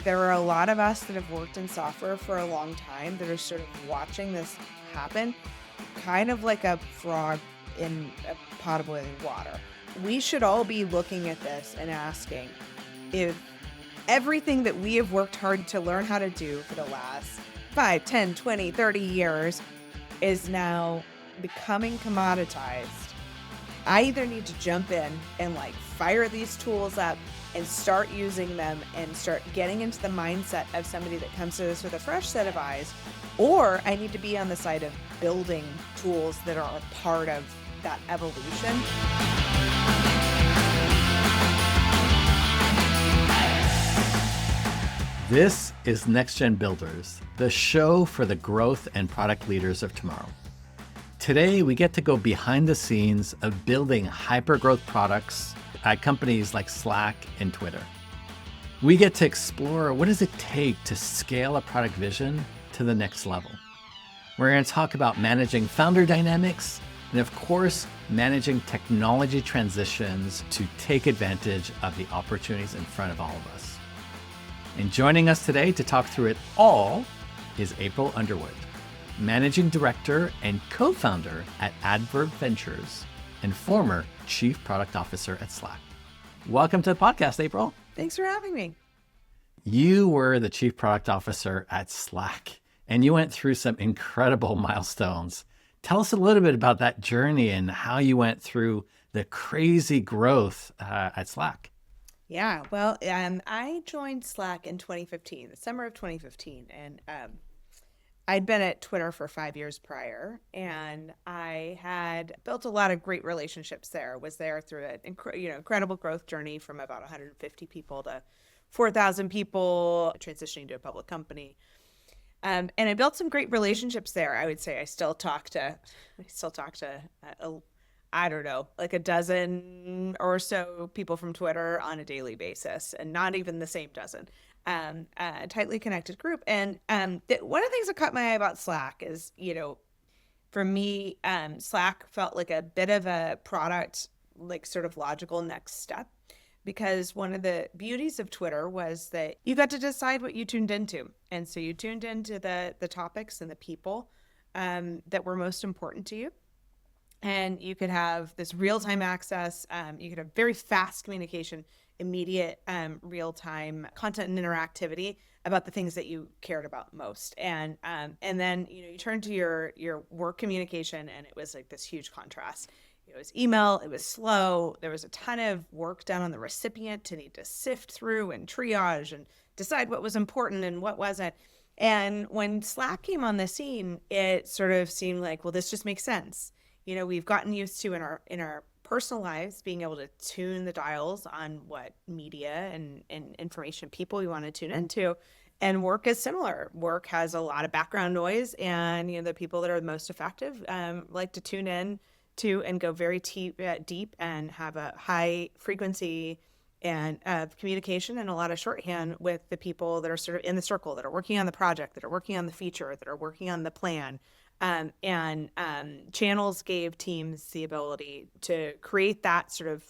there are a lot of us that have worked in software for a long time that are sort of watching this happen, kind of like a frog in a pot of boiling water. We should all be looking at this and asking if everything that we have worked hard to learn how to do for the last 5, 10, 20, 30 years is now becoming commoditized. I either need to jump in and fire these tools up and start using them and start getting into the mindset of somebody that comes to this with a fresh set of eyes, or I need to be on the side of building tools that are a part of that evolution. This is Next Gen Builders, the show for the growth and product leaders of tomorrow. Today, we get to go behind the scenes of building hypergrowth products at companies like Slack and Twitter. We get to explore what does it take to scale a product vision to the next level. We're going to talk about managing founder dynamics and, of course, managing technology transitions to take advantage of the opportunities in front of all of us. And joining us today to talk through it all is April Underwood, Managing Director and co-founder at Adverb Ventures and former Chief Product Officer at Slack. Welcome to the podcast, April. Thanks for having me. You were the Chief Product Officer at Slack, and you went through some incredible milestones. Tell us a little bit about that journey and how you went through the crazy growth at Slack. Yeah, well, I joined Slack in 2015, the summer of 2015, and I'd been at Twitter for 5 years prior, and I had built a lot of great relationships there. Was there through an incredible growth journey from about 150 people to 4,000 people, transitioning to a public company. And I built some great relationships there. I would say I still talk to I don't know, like a dozen or so people from Twitter on a daily basis, and not even the same dozen. A tightly connected group. And one of the things that caught my eye about Slack is, for me, Slack felt like a bit of a product, sort of logical next step, because one of the beauties of Twitter was that you got to decide what you tuned into. And so you tuned into the topics and the people that were most important to you. And you could have this real-time access. You could have very fast communication, immediate real-time content and interactivity about the things that you cared about most. And then you turn to your work communication, and it was like this huge contrast. It was email. It was slow. There was a ton of work done on the recipient to need to sift through and triage and decide what was important and what wasn't. And when Slack came on the scene, it sort of seemed like, well, this just makes sense. We've gotten used to in our personal lives being able to tune the dials on what media and information people we want to tune into. And work is similar. Work has a lot of background noise, and the people that are most effective like to tune in to and go very deep and have a high frequency and communication and a lot of shorthand with the people that are sort of in the circle, that are working on the project, that are working on the feature, that are working on the plan. Channels gave teams the ability to create that sort of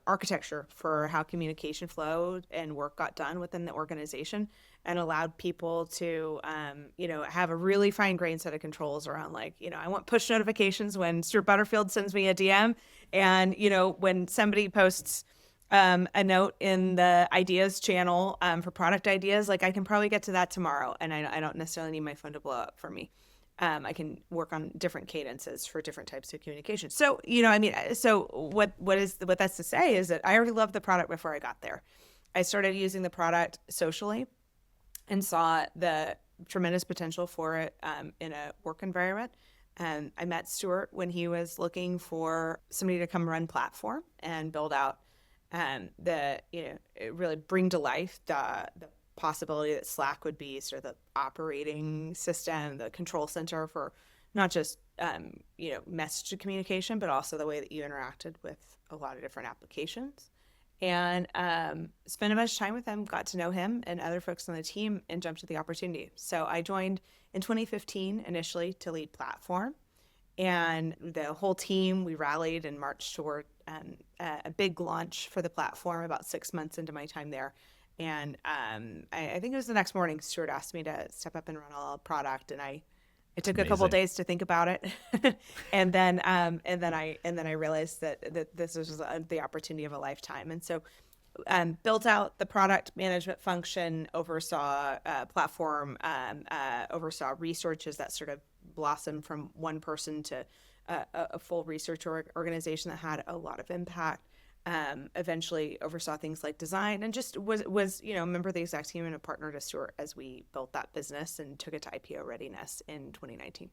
architecture for how communication flowed and work got done within the organization, and allowed people to, have a really fine-grained set of controls around, I want push notifications when Stuart Butterfield sends me a DM, and, when somebody posts a note in the ideas channel for product ideas, I can probably get to that tomorrow, and I don't necessarily need my phone to blow up for me. I can work on different cadences for different types of communication. So, so what that's to say is that I already loved the product before I got there. I started using the product socially and saw the tremendous potential for it in a work environment. And I met Stuart when he was looking for somebody to come run platform and build out really bring to life the possibility that Slack would be sort of the operating system, the control center for not just, message communication, but also the way that you interacted with a lot of different applications. And spent a bunch of time with him, got to know him and other folks on the team, and jumped at the opportunity. So I joined in 2015 initially to lead platform. And the whole team, we rallied and marched toward a big launch for the platform about 6 months into my time there. And I think it was the next morning, Stuart asked me to step up and run all product, and it took a couple Amazing. days to think about it, and then I realized that this was the opportunity of a lifetime, and so built out the product management function, oversaw platform, oversaw researches that sort of blossomed from one person to a full research organization that had a lot of impact. Eventually oversaw things like design, and just was a member of the exec team and a partner to Stuart as we built that business and took it to IPO readiness in 2019.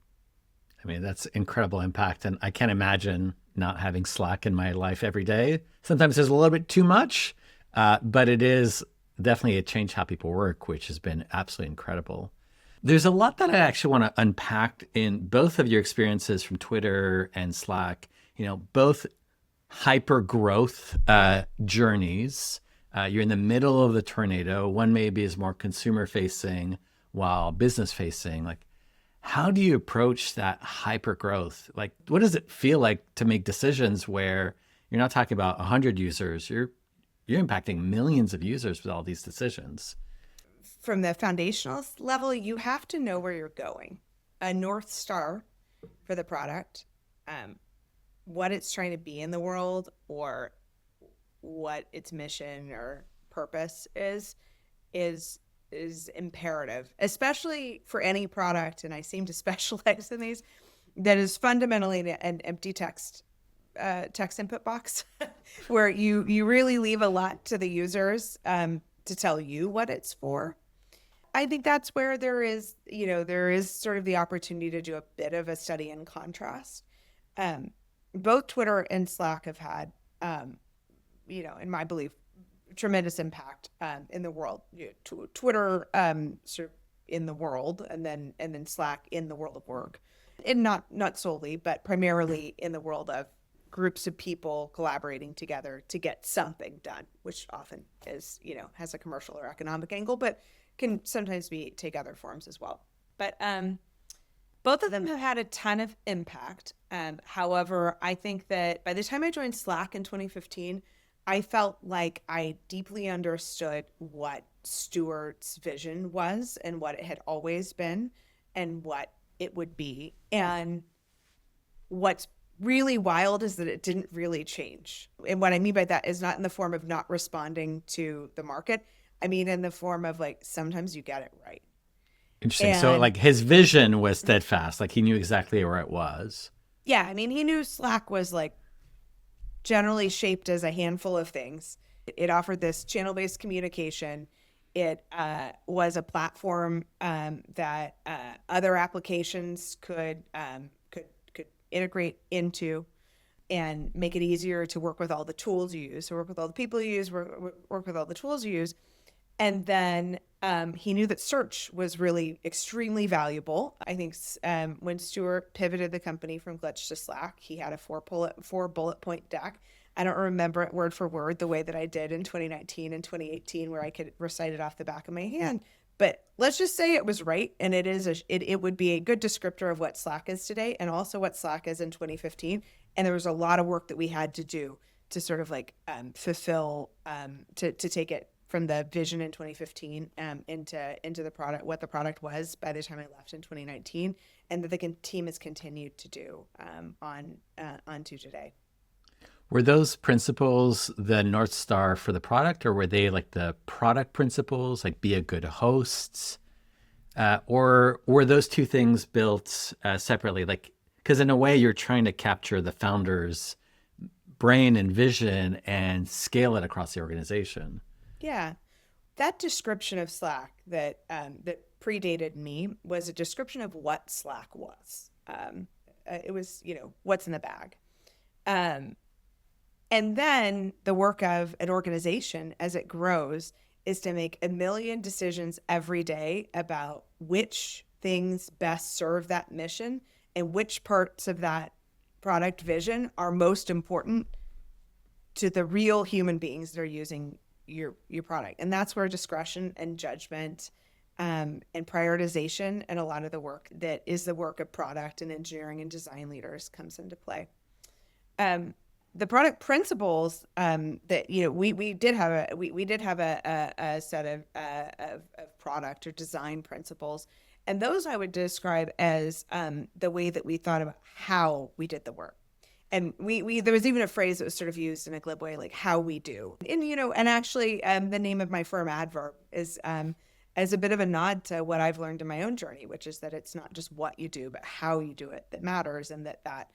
I mean, that's incredible impact. And I can't imagine not having Slack in my life every day. Sometimes there's a little bit too much, but it is definitely a change how people work, which has been absolutely incredible. There's a lot that I actually want to unpack in both of your experiences from Twitter and Slack, both hyper growth journeys. You're in the middle of the tornado. One maybe is more consumer facing while business facing. Like, how do you approach that hyper growth? Like, what does it feel like to make decisions where you're not talking about 100 users, you're impacting millions of users with all these decisions? From the foundational level, you have to know where you're going, a North Star for the product, what it's trying to be in the world, or what its mission or purpose is imperative, especially for any product. And I seem to specialize in these, that is fundamentally an empty text input box where you really leave a lot to the users to tell you what it's for. I think that's where there is sort of the opportunity to do a bit of a study in contrast. Both Twitter and Slack have had, in my belief, tremendous impact in the world. Twitter sort of in the world, and then Slack in the world of work, and not solely, but primarily in the world of groups of people collaborating together to get something done, which often is has a commercial or economic angle, but can sometimes take other forms as well. But both of them have had a ton of impact. However, I think that by the time I joined Slack in 2015, I felt like I deeply understood what Stuart's vision was and what it had always been and what it would be. And what's really wild is that it didn't really change. And what I mean by that is not in the form of not responding to the market. I mean, in the form of like, sometimes you get it right. Interesting. So like his vision was steadfast. Like he knew exactly where it was. Yeah. I mean, he knew Slack was like generally shaped as a handful of things. It offered this channel-based communication. It was a platform that other applications could integrate into and make it easier to work with all the tools you use, to work with all the people you use, work with all the tools you use. And then he knew that search was really extremely valuable. I think when Stuart pivoted the company from Glitch to Slack, he had a four bullet point deck. I don't remember it word for word the way that I did in 2019 and 2018, where I could recite it off the back of my hand. But let's just say it was right, and it would be a good descriptor of what Slack is today, and also what Slack is in 2015. And there was a lot of work that we had to do to sort of like fulfill to take it from the vision in 2015 into the product, what the product was by the time I left in 2019, and that the team has continued to do on to today. Were those principles the North Star for the product, or were they like the product principles, like be a good host? Or were those two things built separately? Like, because in a way you're trying to capture the founder's brain and vision and scale it across the organization. Yeah. That description of Slack that predated me was a description of what Slack was. It was, what's in the bag. And then the work of an organization as it grows is to make a million decisions every day about which things best serve that mission and which parts of that product vision are most important to the real human beings that are using your product. And that's where discretion and judgment and prioritization and a lot of the work that is the work of product and engineering and design leaders comes into play. the product principles that we did have a set of product or design principles, and those I would describe as the way that we thought about how we did the work. And we there was even a phrase that was sort of used in a glib way, like how we do. And actually the name of my firm, Adverb, is as a bit of a nod to what I've learned in my own journey, which is that it's not just what you do, but how you do it that matters, and that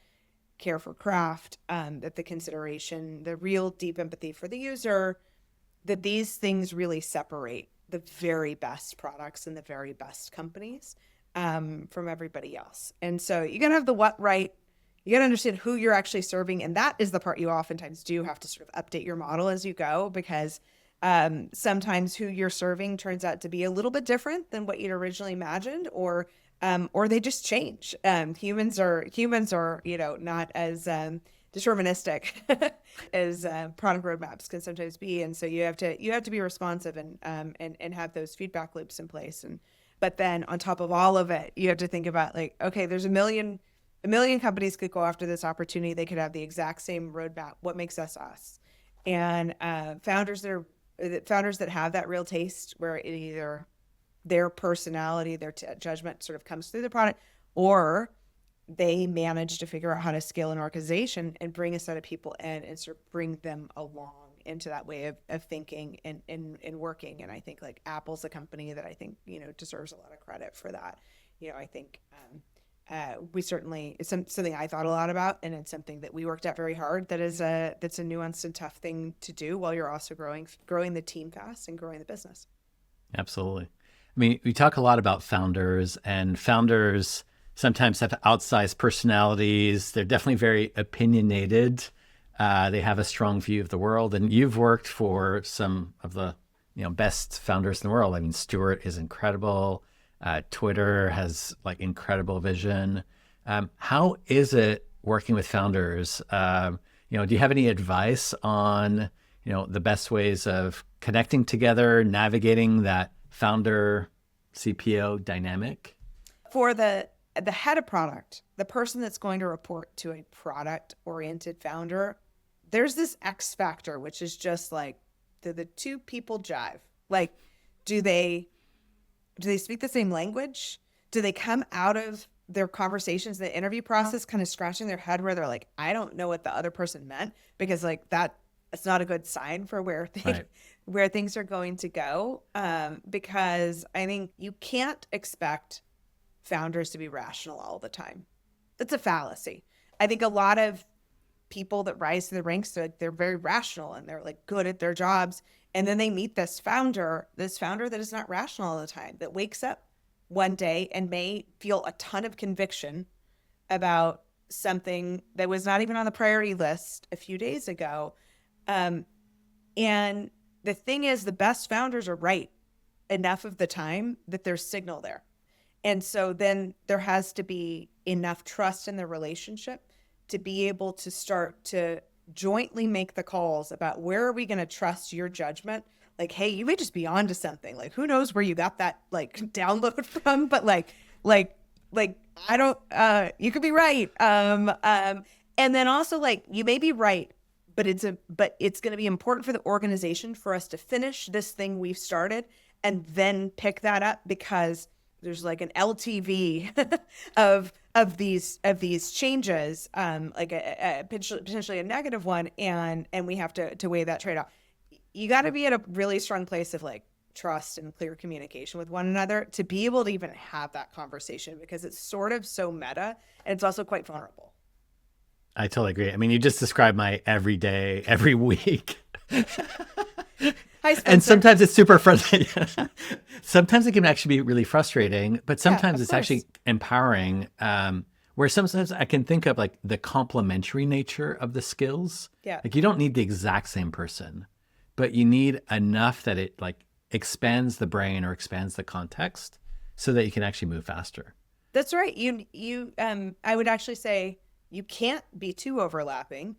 care for craft, that the consideration, the real deep empathy for the user, that these things really separate the very best products and the very best companies from everybody else. And so you got to have the what right. You got to understand who you're actually serving. And that is the part you oftentimes do have to sort of update your model as you go, because sometimes who you're serving turns out to be a little bit different than what you'd originally imagined, or they just change. Humans are, not as deterministic as product roadmaps can sometimes be, and so you have to be responsive and have those feedback loops in place. But then on top of all of it, you have to think about, like, okay, there's a million companies could go after this opportunity. They could have the exact same roadmap. What makes us us? And founders that have that real taste, where it either their personality, their judgment sort of comes through the product, or they manage to figure out how to scale an organization and bring a set of people in and sort of bring them along into that way of thinking and working. And I think, like, Apple's a company that I think, deserves a lot of credit for that. I think we certainly, it's something I thought a lot about, and it's something that we worked at very hard. That's a nuanced and tough thing to do while you're also growing the team fast and growing the business. Absolutely. I mean, we talk a lot about founders, and founders sometimes have outsized personalities. They're definitely very opinionated. They have a strong view of the world, and you've worked for some of the best founders in the world. I mean, Stuart is incredible. Twitter has incredible vision. How is it working with founders? Do you have any advice on the best ways of connecting together, navigating that founder-CPO dynamic? For the head of product, the person that's going to report to a product-oriented founder, there's this X factor, which is just like, do the two people jive? Like, do they speak the same language? Do they come out of their conversations, the interview process, kind of scratching their head where they're like, I don't know what the other person meant? Because it's not a good sign for where things are going to go. Because I think you can't expect founders to be rational all the time. That's a fallacy. I think a lot of people that rise to the ranks, they're very rational and they're good at their jobs. And then they meet this founder that is not rational all the time, that wakes up one day and may feel a ton of conviction about something that was not even on the priority list a few days ago. And the thing is, the best founders are right enough of the time that there's signal there. And so then there has to be enough trust in the relationship to be able to start to jointly make the calls about, where are we going to trust your judgment? Like, hey, you may just be onto something. Like, who knows where you got that download from? But I don't. You could be right. And then also, you may be right, but it's going to be important for the organization for us to finish this thing we've started and then pick that up, because there's an LTV of these changes, potentially a negative one, and we have to weigh that trade-off. You got to be at a really strong place of trust and clear communication with one another to be able to even have that conversation, because it's sort of so meta, and it's also quite vulnerable. I totally agree. I mean, you just described my every day, every week. Hi, Spencer. And sometimes it's super frustrating. Sometimes it can actually be really frustrating, but sometimes it's actually empowering. Where sometimes I can think of the complementary nature of the skills. Yeah. You don't need the exact same person, but you need enough that it expands the brain or expands the context so that you can actually move faster. That's right. I would actually say you can't be too overlapping.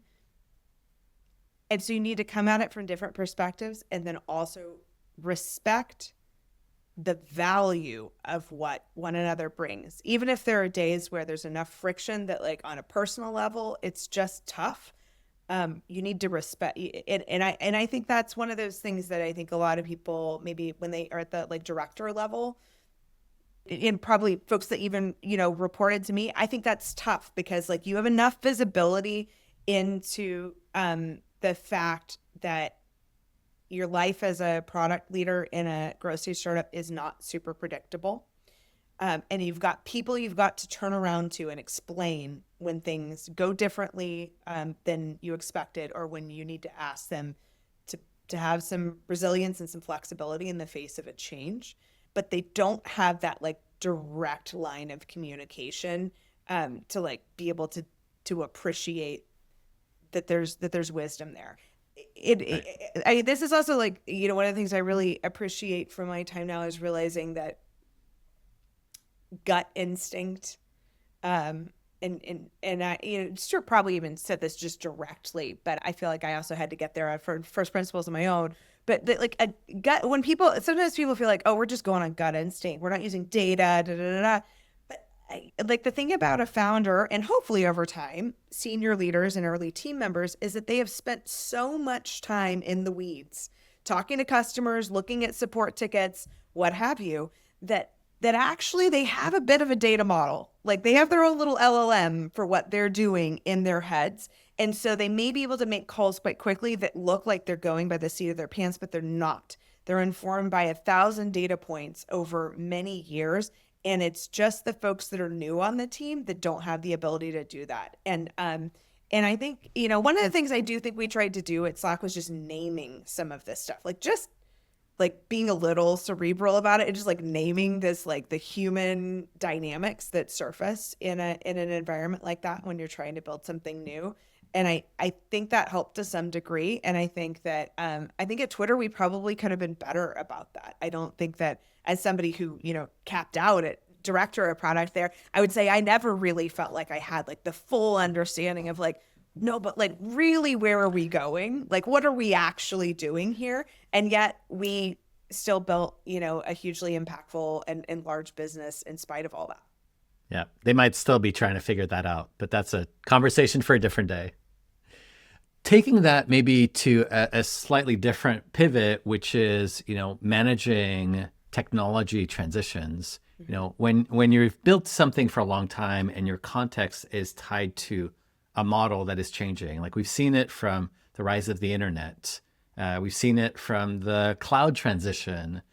And so you need to come at it from different perspectives, and then also respect the value of what one another brings. Even if there are days where there's enough friction that on a personal level, it's just tough. You need to respect it. And I think that's one of those things that I think a lot of people, maybe when they are at the like director level, and probably folks that even, reported to me, I think that's tough because like you have enough visibility into the fact that your life as a product leader in a growth stage startup is not super predictable. And you've got people you've got to turn around to and explain when things go differently than you expected, or when you need to ask them to have some resilience and some flexibility in the face of a change. But they don't have that like direct line of communication to like be able to appreciate that there's wisdom there. This is also like, one of the things I really appreciate from my time now is realizing that gut instinct, and I, Stuart probably even said this just directly, but I feel like I also had to get there for first principles of my own. But like a gut, sometimes people feel like, oh, we're just going on gut instinct, we're not using data, da da da da. But like the thing about a founder, and hopefully over time, senior leaders and early team members, is that they have spent so much time in the weeds, talking to customers, looking at support tickets, what have you, that actually they have a bit of a data model. Like they have their own little LLM for what they're doing in their heads. And so they may be able to make calls quite quickly that look like they're going by the seat of their pants, but they're not. They're informed by 1,000 data points over many years. And it's just the folks that are new on the team that don't have the ability to do that. And I think, one of the things I do think we tried to do at Slack was just naming some of this stuff. Like just like being a little cerebral about it and just like naming this, like the human dynamics that surface in an environment like that when you're trying to build something new. And I think that helped to some degree. And I think that I think at Twitter we probably could have been better about that. I don't think that, as somebody who capped out at director of product there, I would say I never really felt like I had like the full understanding of like, no, but like really, where are we going? Like, what are we actually doing here? And yet we still built, a hugely impactful and large business in spite of all that. Yeah, they might still be trying to figure that out, but that's a conversation for a different day. Taking that maybe to a slightly different pivot, which is, managing technology transitions. When you've built something for a long time and your context is tied to a model that is changing, like we've seen it from the rise of the internet, we've seen it from the cloud transition,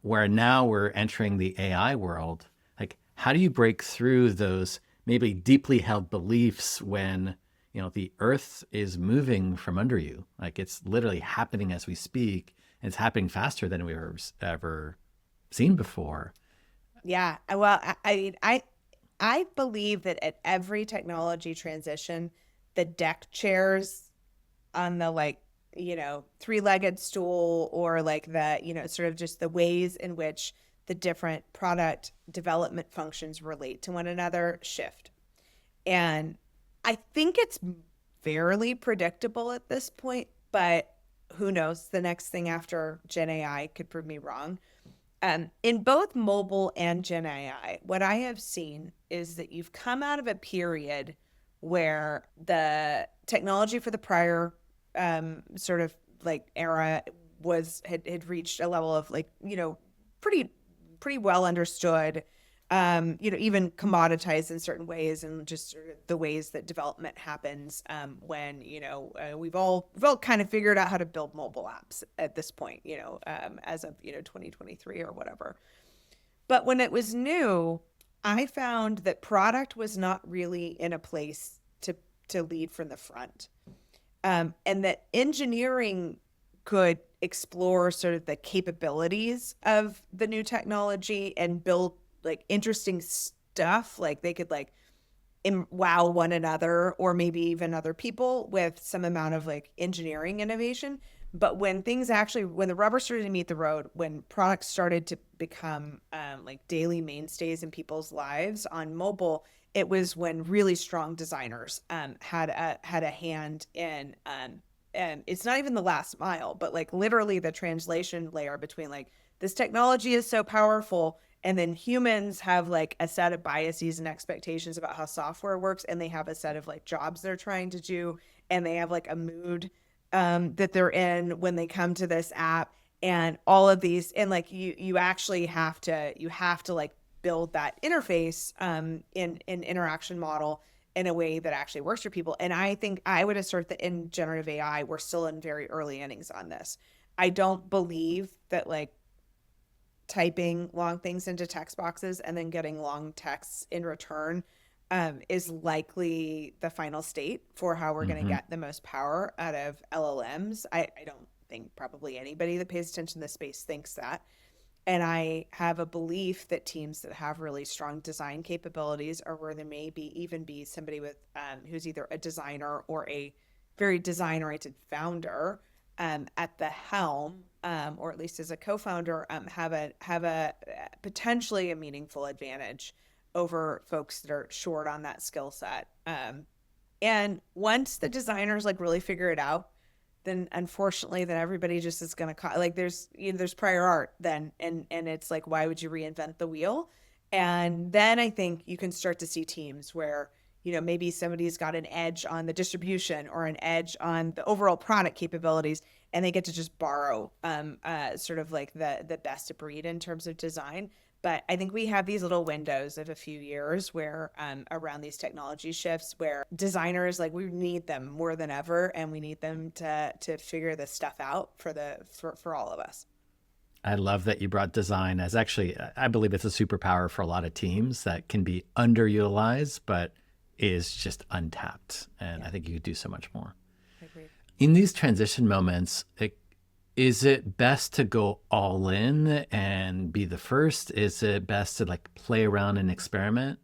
where now we're entering the AI world. Like, how do you break through those maybe deeply held beliefs when the earth is moving from under you? Like it's literally happening as we speak, and it's happening faster than we've ever seen before. Yeah, well, I believe that at every technology transition, the deck chairs on the like, three-legged stool, or like the, sort of just the ways in which the different product development functions relate to one another shift. And I think it's fairly predictable at this point, but who knows? The next thing after Gen AI could prove me wrong. In both mobile and Gen AI, what I have seen is that you've come out of a period where the technology for the prior sort of like era had reached a level of like, pretty well understood, even commoditized in certain ways, and just sort of the ways that development happens when, we've all kind of figured out how to build mobile apps at this point, as of, 2023 or whatever. But when it was new, I found that product was not really in a place to lead from the front. And that engineering could explore sort of the capabilities of the new technology and build like interesting stuff. Like they could like wow one another, or maybe even other people, with some amount of like engineering innovation. But when the rubber started to meet the road, when products started to become like daily mainstays in people's lives on mobile, it was when really strong designers had a hand in, and it's not even the last mile, but like literally the translation layer between like, this technology is so powerful, and then humans have like a set of biases and expectations about how software works, and they have a set of like jobs they're trying to do, and they have like a mood that they're in when they come to this app, and all of these, and like you actually have to like build that interface in an interaction model in a way that actually works for people. And I think I would assert that in generative AI, we're still in very early innings on this. I don't believe that like typing long things into text boxes and then getting long texts in return is likely the final state for how we're going to Mm-hmm. get the most power out of LLMs. I don't think probably anybody that pays attention to this space thinks that. And I have a belief that teams that have really strong design capabilities, or where there may be even be somebody with who's either a designer or a very design-oriented founder at the helm, or at least as a co-founder, have a potentially a meaningful advantage over folks that are short on that skill set. And once the designers like really figure it out, then unfortunately then everybody just is going to like there's prior art then, and it's like, why would you reinvent the wheel? And then I think you can start to see teams where maybe somebody's got an edge on the distribution or an edge on the overall product capabilities, and they get to just borrow sort of like the best of breed in terms of design. But I think we have these little windows of a few years where around these technology shifts where designers, like, we need them more than ever, and we need them to figure this stuff out for all of us. I love that you brought design as actually, I believe it's a superpower for a lot of teams that can be underutilized, but is just untapped. And Yeah, I think you could do so much more. I agree. In these transition moments, is it best to go all in and be the first? Is it best to like play around and experiment?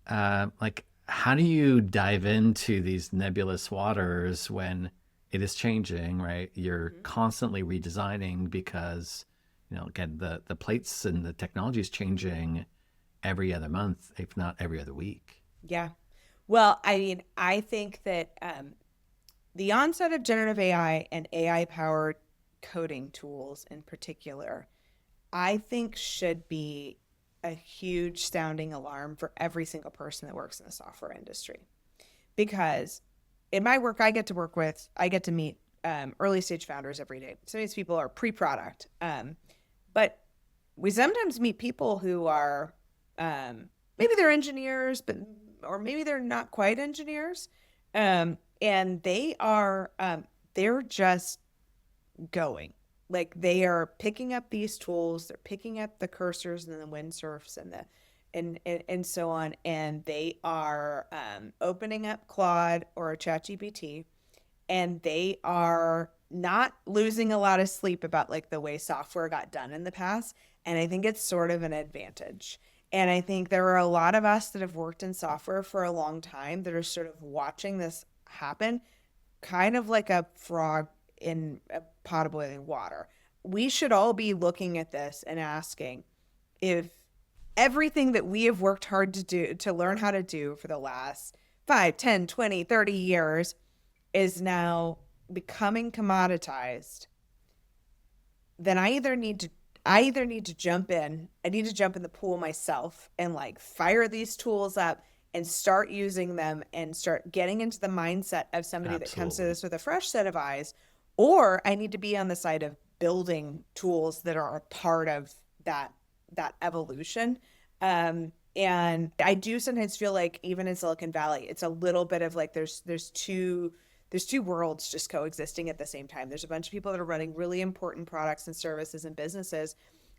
Like, how do you dive into these nebulous waters when it is changing, right? You're Mm-hmm. constantly redesigning because, again, the plates and the technology is changing every other month, if not every other week. Yeah. Well, I mean, I think that the onset of generative AI and AI powered coding tools in particular, I think should be a huge sounding alarm for every single person that works in the software industry. Because in my work, I get to meet early stage founders every day. Some of these people are pre product, but we sometimes meet people who are maybe they're engineers, but or maybe they're not quite engineers, and they're just going. Like, they are picking up these tools, they're picking up the cursors and the windsurfs and the and so on, and they are opening up Claude or ChatGPT, and they are not losing a lot of sleep about like the way software got done in the past. And I think it's sort of an advantage. And I think there are a lot of us that have worked in software for a long time that are sort of watching this happen, kind of like a frog in a pot of boiling water. We should all be looking at this and asking if everything that we have worked hard to do, to learn how to do for the last 5, 10, 20, 30 years is now becoming commoditized, then I either need to jump in. I need to jump in the pool myself and like fire these tools up and start using them and start getting into the mindset of somebody that comes to Absolutely. this with a fresh set of eyes. Or I need to be on the side of building tools that are a part of that evolution. And I do sometimes feel like even in Silicon Valley, it's a little bit of like there's two worlds just coexisting at the same time. There's a bunch of people that are running really important products and services and businesses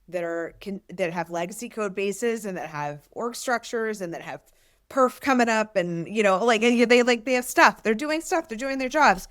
that have legacy code bases and that have org structures and that have perf coming up, and they have stuff. They're doing stuff. They're doing their jobs.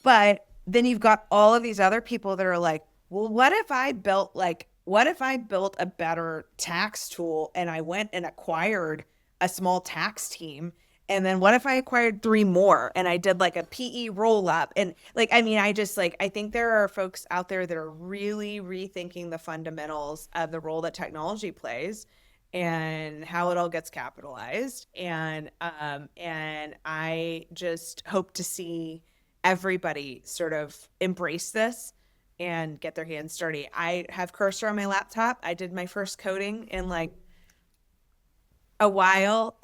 But then you've got all of these other people that are like, well, what if I built a better tax tool and I went and acquired a small tax team? And then what if I acquired three more and I did like a PE roll up? And like, I mean, I think there are folks out there that are really rethinking the fundamentals of the role that technology plays and how it all gets capitalized. And I just hope to see everybody sort of embrace this and get their hands dirty. I have Cursor on my laptop. I did my first coding in like a while.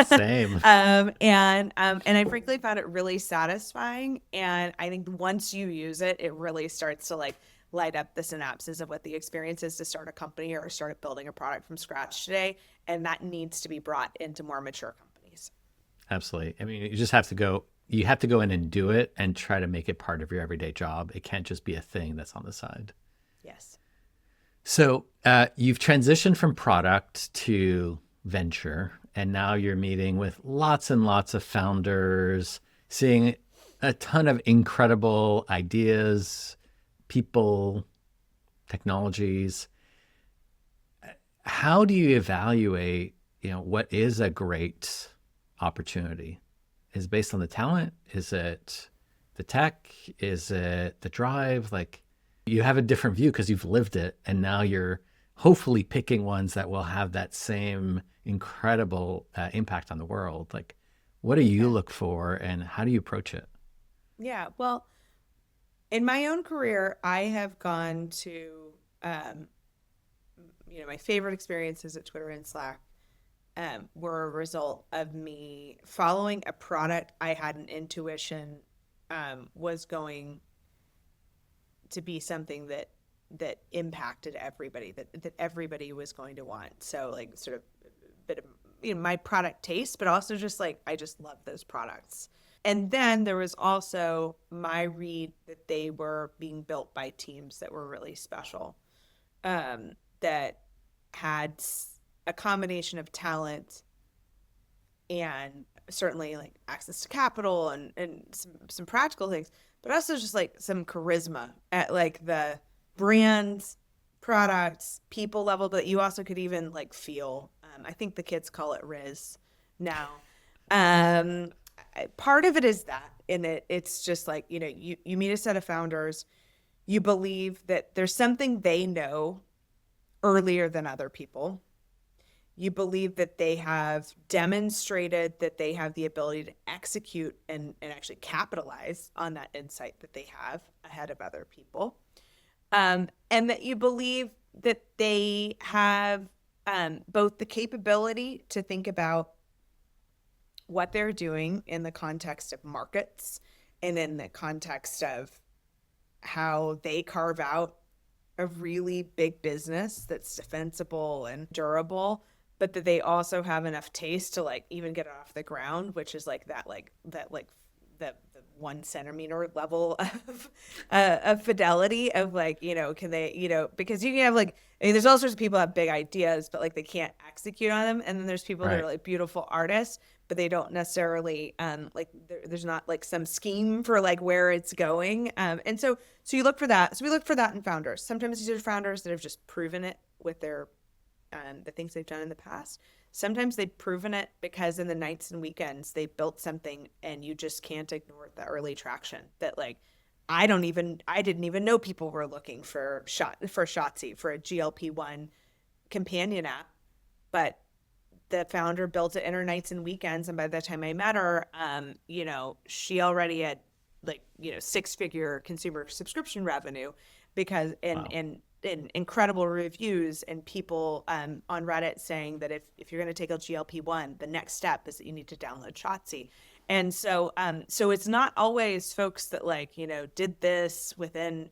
Same. And I frankly found it really satisfying. And I think once you use it, it really starts to like light up the synapses of what the experience is to start a company or start building a product from scratch today. And that needs to be brought into more mature companies. Absolutely. I mean, you have to go in and do it and try to make it part of your everyday job. It can't just be a thing that's on the side. Yes. So you've transitioned from product to venture, and now you're meeting with lots and lots of founders, seeing a ton of incredible ideas, people, technologies. How do you evaluate, what is a great opportunity? Is it based on the talent? Is it the tech? Is it the drive? Like, you have a different view because you've lived it, and now you're hopefully picking ones that will have that same incredible impact on the world. Like, what do you look for, and how do you approach it? Yeah. Well, in my own career, I have gone to, my favorite experiences at Twitter and Slack were a result of me following a product I had an intuition was going to be something that impacted everybody, that everybody was going to want. So like sort of a bit of my product taste, but also just like I just love those products. And then there was also my read that they were being built by teams that were really special, that had a combination of talent and certainly like access to capital and some practical things, but also just like some charisma at like the brands, products, people level, but you also could even like feel. I think the kids call it Riz now. Um, Part of it is that, and it's just like you meet a set of founders, you believe that there's something they know earlier than other people. You believe that they have demonstrated that they have the ability to execute and actually capitalize on that insight that they have ahead of other people. And that you believe that they have both the capability to think about what they're doing in the context of markets and in the context of how they carve out a really big business that's defensible and durable, but that they also have enough taste to like even get it off the ground, which is like the 1 centimeter level of fidelity of like, can they, because you can have like, I mean, there's all sorts of people that have big ideas, but like they can't execute on them. And then there's people that are like beautiful artists, but they don't necessarily like there's not like some scheme for like where it's going. And so you look for that. So we look for that in founders. Sometimes these are founders that have just proven it with their the things they've done in the past. Sometimes they've proven it because in the nights and weekends they built something and you just can't ignore the early traction that like I didn't even know people were looking for Shotzi, for a GLP-1 companion app, but the founder built it in her nights and weekends, and by the time I met her, she already had like 6-figure consumer subscription revenue because and incredible reviews and people on Reddit saying that if you're going to take a GLP-1, the next step is that you need to download Shotzi. And so it's not always folks that like, did this within,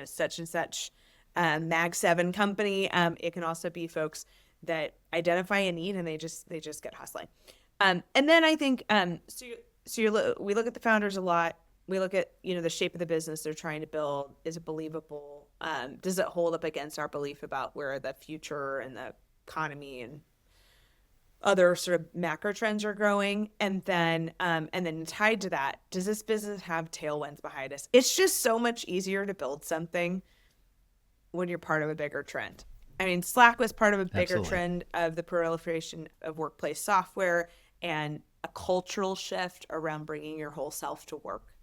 such and such Mag 7 company. It can also be folks that identify a need and they just get hustling. And then I think, we look at the founders a lot. We look at, the shape of the business they're trying to build. Is it believable? Does it hold up against our belief about where the future and the economy and other sort of macro trends are growing? And then tied to that, does this business have tailwinds behind us? It's just so much easier to build something when you're part of a bigger trend. I mean, Slack was part of a bigger trend of the proliferation of workplace software and a cultural shift around bringing your whole self to work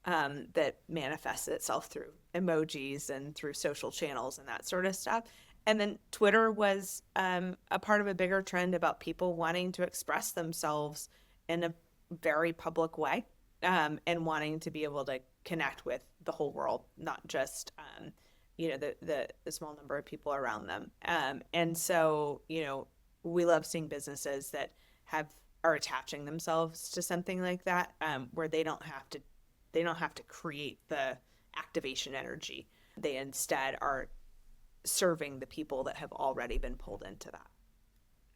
that manifests itself through emojis and through social channels and that sort of stuff. And then Twitter was a part of a bigger trend about people wanting to express themselves in a very public way and wanting to be able to connect with the whole world, not just the small number of people around them. And so, we love seeing businesses that are attaching themselves to something like that, where they don't have to create the activation energy. They instead are serving the people that have already been pulled into that.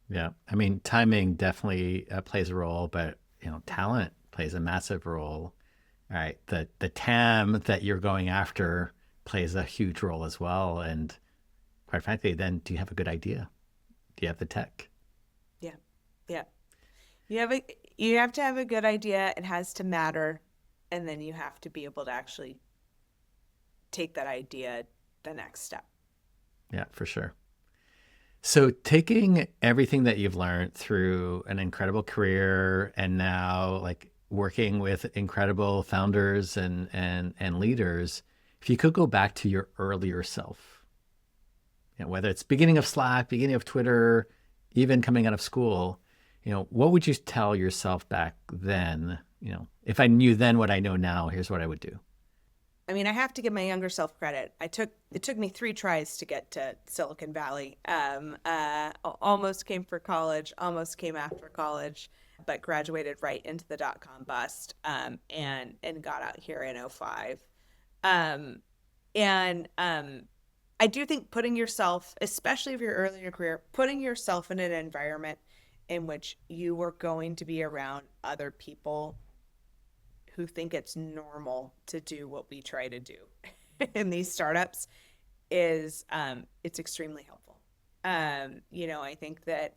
Yeah. I mean, timing definitely plays a role, but talent plays a massive role. All right. The TAM that you're going after plays a huge role as well. And quite frankly, then do you have a good idea? Do you have the tech? Yeah. Yeah. You have to have a good idea. It has to matter. And then you have to be able to actually take that idea the next step. Yeah, for sure. So taking everything that you've learned through an incredible career and now like working with incredible founders and leaders, if you could go back to your earlier self, whether it's beginning of Slack, beginning of Twitter, even coming out of school, what would you tell yourself back then? If I knew then what I know now, here's what I would do. I mean, I have to give my younger self credit. It took me 3 tries to get to Silicon Valley. Almost came for college, almost came after college, but graduated right into the dot-com bust, and got out here in '05. And I do think putting yourself, especially if you're early in your career, putting yourself in an environment in which you are going to be around other people who think it's normal to do what we try to do in these startups is it's extremely helpful. I think that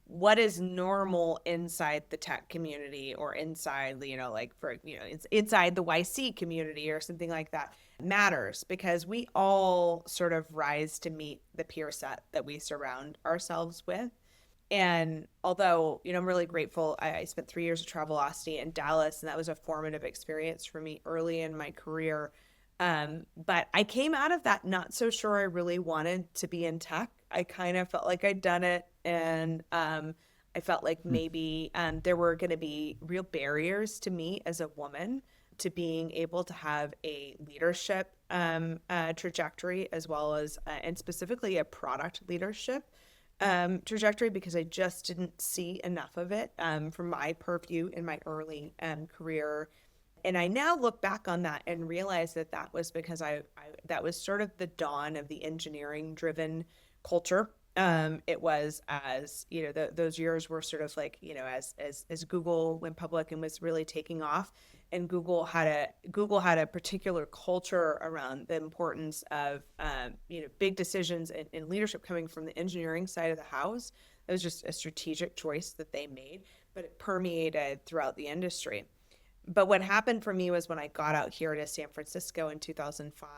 what is normal inside the tech community or inside, it's inside the YC community or something like that matters, because we all sort of rise to meet the peer set that we surround ourselves with. And although, I'm really grateful, I spent 3 years of Travelocity in Dallas, and that was a formative experience for me early in my career. But I came out of that not so sure I really wanted to be in tech. I kind of felt like I'd done it, and I felt like maybe there were going to be real barriers to me as a woman to being able to have a leadership trajectory, as well as, and specifically a product leadership trajectory, because I just didn't see enough of it from my purview in my early career. And I now look back on that and realize that that was because that was sort of the dawn of the engineering driven culture. It was, as those years were sort of like, as Google went public and was really taking off, and Google had a particular culture around the importance of big decisions and leadership coming from the engineering side of the house. It was just a strategic choice that they made, but it permeated throughout the industry. But what happened for me was when I got out here to San Francisco in 2005,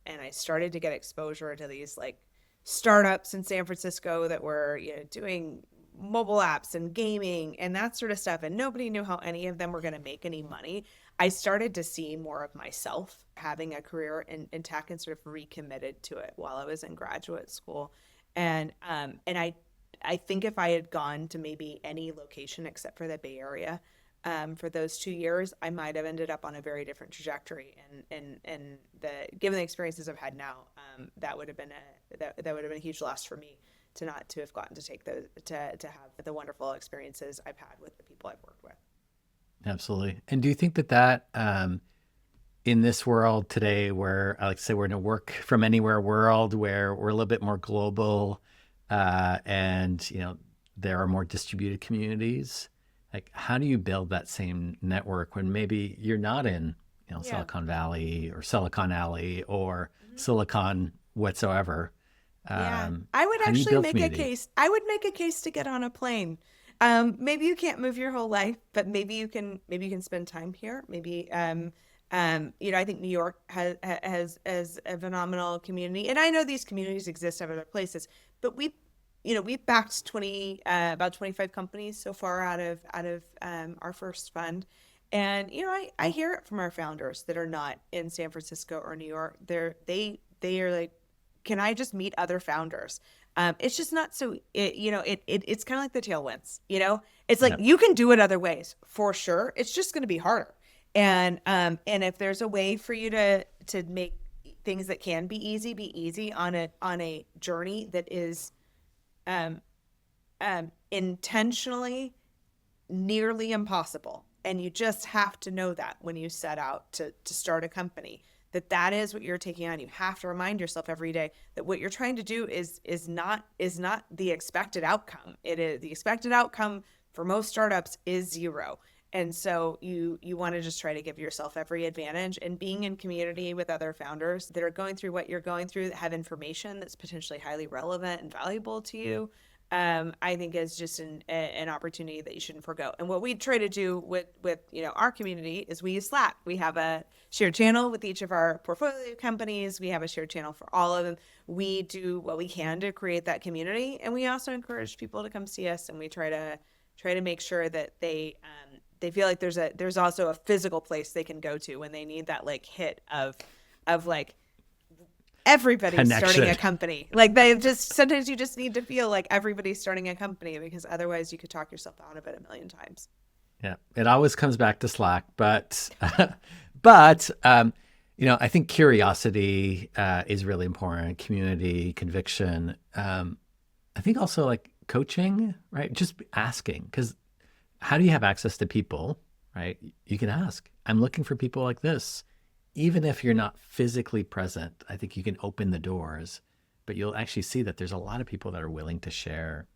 and I started to get exposure to these like startups in San Francisco that were doing mobile apps and gaming and that sort of stuff, and nobody knew how any of them were going to make any money. I started to see more of myself having a career in tech, and sort of recommitted to it while I was in graduate school. And I think if I had gone to maybe any location except for the Bay Area for those 2 years, I might have ended up on a very different trajectory. And given the experiences I've had now, that would have been a huge loss for me to not to have gotten to take those to have the wonderful experiences I've had with the people I've worked with. Absolutely. And do you think that in this world today, where I like to say we're in a work from anywhere world, where we're a little bit more global, and there are more distributed communities, like how do you build that same network when maybe you're not in Silicon Valley or Silicon Alley or Silicon whatsoever? I would how do you actually build make community? a case. I would make a case to get on a plane. Maybe you can't move your whole life, but maybe you can. Maybe you can spend time here. Maybe I think New York has a phenomenal community, and I know these communities exist in other places. But we've backed about 25 companies so far out of our first fund, and I hear it from our founders that are not in San Francisco or New York. They are like, can I just meet other founders? It's just not so, it's kind of like the tailwinds, it's like, Yep. you can do it other ways for sure. It's just going to be harder. And if there's a way for you to make things that can be easy on a journey that is um, intentionally nearly impossible. And you just have to know that when you set out to start a company, that is what you're taking on. You have to remind yourself every day that what you're trying to do is not the expected outcome. It is the expected outcome for most startups is zero. And so you want to just try to give yourself every advantage, and being in community with other founders that are going through what you're going through, that have information that's potentially highly relevant and valuable to you, I think is just an opportunity that you shouldn't forgo. And what we try to do with our community is we use Slack. We have a shared channel with each of our portfolio companies. We have a shared channel for all of them. We do what we can to create that community, and we also encourage people to come see us. And we try to make sure that they feel like there's also a physical place they can go to when they need that like hit of like everybody's connection. Starting a company. Like sometimes you just need to feel like everybody's starting a company, because otherwise you could talk yourself out of it a million times. Yeah, it always comes back to Slack, but I think curiosity is really important. Community, conviction. I think also like coaching, right? Just asking, because how do you have access to people, right? You can ask. I'm looking for people like this. Even if you're not physically present, I think you can open the doors, but you'll actually see that there's a lot of people that are willing to share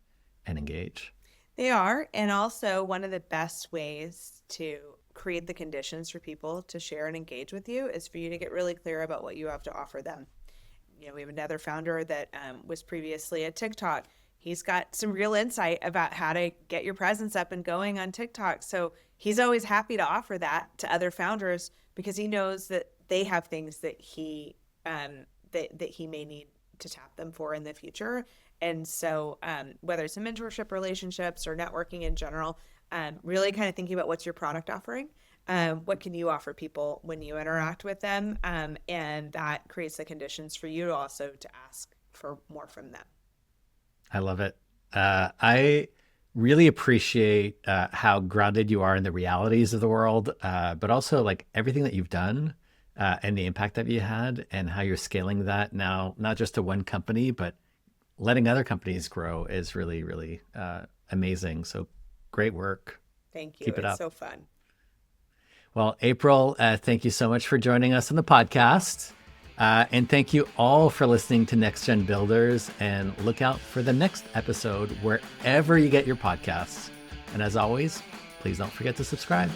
and engage. They are. And also, one of the best ways to create the conditions for people to share and engage with you is for you to get really clear about what you have to offer them. We have another founder that was previously at TikTok. He's got some real insight about how to get your presence up and going on TikTok. So he's always happy to offer that to other founders, because he knows that they have things that he that he may need to tap them for in the future. And so whether it's in mentorship relationships or networking in general, really kind of thinking about what's your product offering. What can you offer people when you interact with them? And that creates the conditions for you also to ask for more from them. I love it. I really appreciate how grounded you are in the realities of the world, but also like everything that you've done and the impact that you had, and how you're scaling that now, not just to one company, but letting other companies grow is really, really amazing. So great work. Thank you. Keep it up. It's so fun. Well, April, thank you so much for joining us on the podcast. And thank you all for listening to Next Gen Builders, and look out for the next episode wherever you get your podcasts. And as always, please don't forget to subscribe.